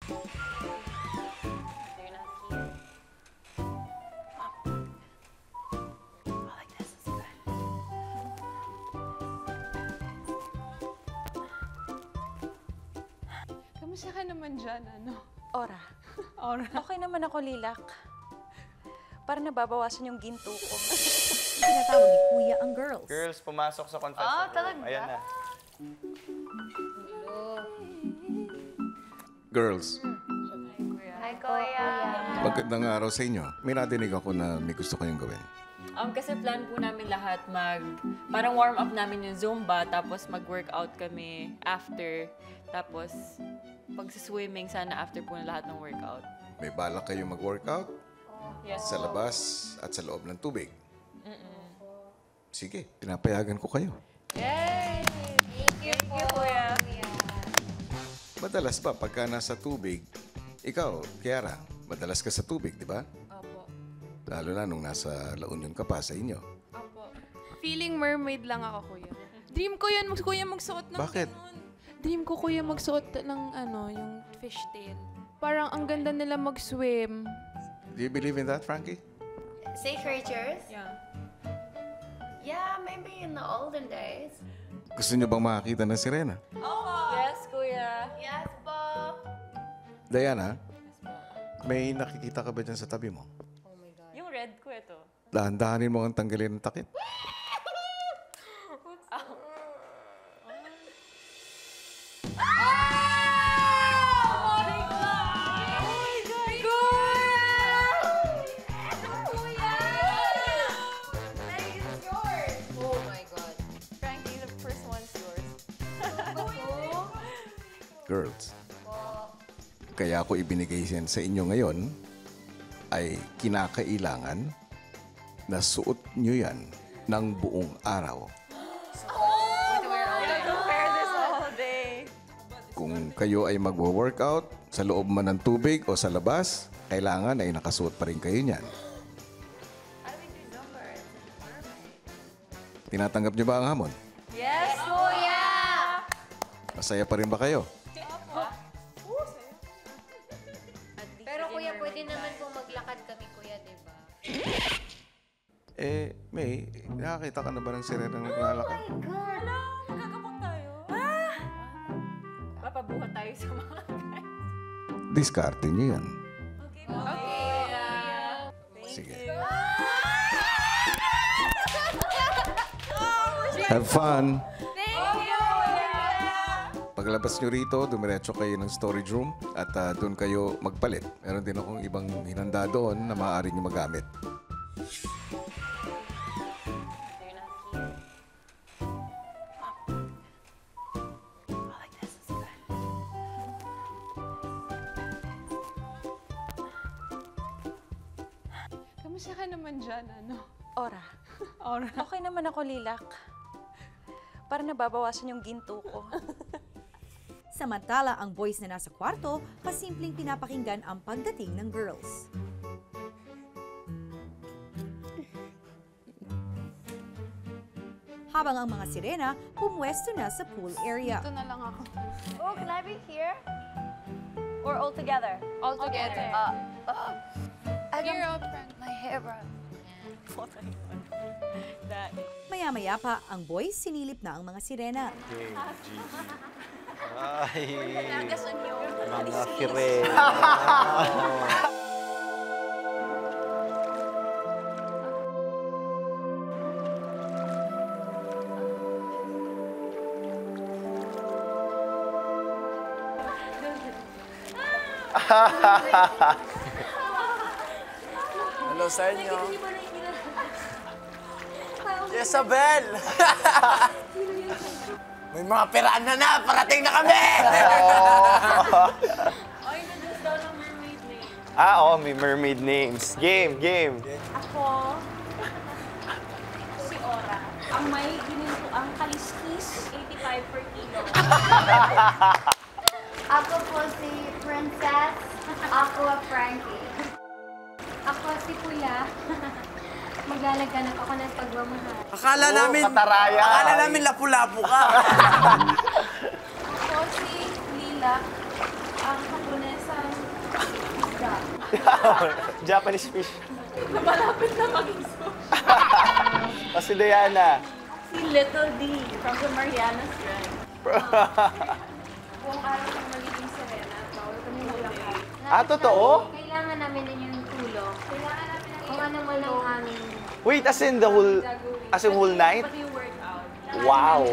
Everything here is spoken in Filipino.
You're not here. Oh, like this is good. Kamusta ka naman dyan, ano? Ora, Aura. okay naman ako, Lilak. Para nababawasan yung ginto ko. Tinatawag ni Kuya ang girls. Girls, pumasok sa confession room. talaga? Ayan na. Girls, Hi, Kuya. magandang araw sa inyo. May nadinig ako na may gusto kayong gawin. Kasi plan po namin lahat parang warm up namin yung Zumba, tapos mag-workout kami after. Tapos, pag-swimming, sana after po na lahat ng workout. May balak kayo mag-workout Yes. sa labas at sa loob ng tubig. Sige, pinapayagan ko kayo. Yay! Thank you, Kuya. Madalas ba pagka nasa tubig, ikaw, Kiara, madalas ka sa tubig, di ba? Opo. Lalo na nung nasa La Union ka pa sa inyo. Opo. Feeling mermaid lang ako, Kuya. Dream ko yun, Kuya, magsuot ng Bakit? ganun. Dream ko, Kuya, magsuot ng yung fishtail. Parang ang ganda nila mag-swim. Do you believe in that, Frankie? Sea creatures? Yeah. Yeah, maybe in the olden days. Gusto niyo bang makakita ng sirena? Yes, Kuya. Yes, po. Diana, may nakikita ka ba dyan sa tabi mo? Yung red ko ito. Dahan-dahanin mo ang tanggalin ng takip. Oh my God. Frankie, the first one's yours. Girls, kaya ako ibinigay yan sa inyo ngayon ay kinakailangan na suot nyo yan ng buong araw. Wear this all day. Kung kayo ay magwo-workout sa loob man ng tubig o sa labas, kailangan ay nakasuot pa rin kayo niyan. Tinatanggap nyo ba ang hamon? Yes, Kuya! Masaya pa rin ba kayo? Pero Kuya, pwede naman po maglakad kami, Kuya, di ba? May, nakakita ka na ba ng sirena na naglalakad? Magkakapag tayo. Papabuhat tayo sa mga guys. Diskarte nyo yan. Okay. Sige. Have fun! Paglabas nyo rito, dumiretso kayo ng storage room at doon kayo magpalit. Meron din akong ibang hinanda doon na maaari nyo magamit. You're not here. Oh, like this is good. Kamusta ka naman dyan, ano? Ora, Aura. okay naman ako, Lilak. Para nababawasan yung ginto ko. Samantala, ang boys na nasa kwarto, pasimpleng pinapakinggan ang pagdating ng girls. Habang ang mga sirena, pumwesto na sa pool area. Ito na lang ako. Oh, can I be here? Or all together? All together. I Here don't... up front. My hair, bro. Maya-maya pa, ang boys sinilip na ang mga sirena. Ay, mga kirena. Hello sa inyo. Jezabel! May mga piraan na! Parating na kami! Ay, nandun daw ng mermaid name. May mermaid names. Game. Ako, si Ora. Ang may ginito, ang kaliskis, 85 per kilo. Ako po si Princess. Ako Frankie. Ako si Kuya. Maglalaganap ako ng pagmamahal. Akala namin lapu-lapu ka. Ako si Lila, ang hapunesa Japanese fish. Malapit na maging zoo. O si Diana. Si Little D from the Marianas Trench. Kung araw kang magiging sirena, bawal kami maglakad. Totoo? Kailangan namin din yung tulong. Kailangan namin kung ano man ang aming Wait, as in the whole night? Pati yung workout. Wow.